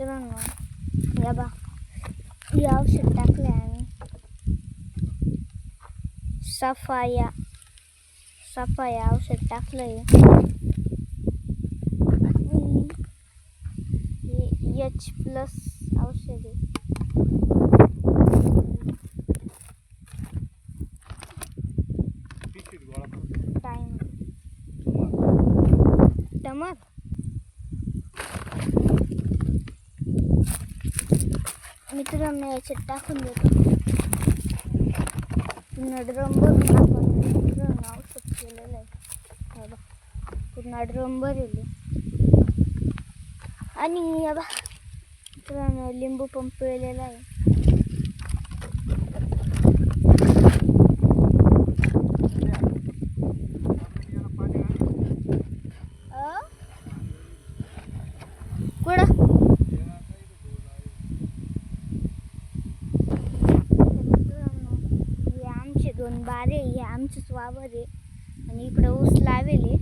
मित्रांनो या बा हे औषध टाकले आम्ही सफाया औषध टाकलंय H+ औषध आहे टाइम टमर मित्रांनो याच्यात टाकून देतो पूर्ण ड्रम भरून आपण मित्रांनो औषध केलेलं आहे पूर्ण ड्रम भरले आणि या बा मित्रांनो लिंबू पण पिळलेला आहे दोन बारे हे आमचंच वावर आहे आणि इकडं ऊस लावेले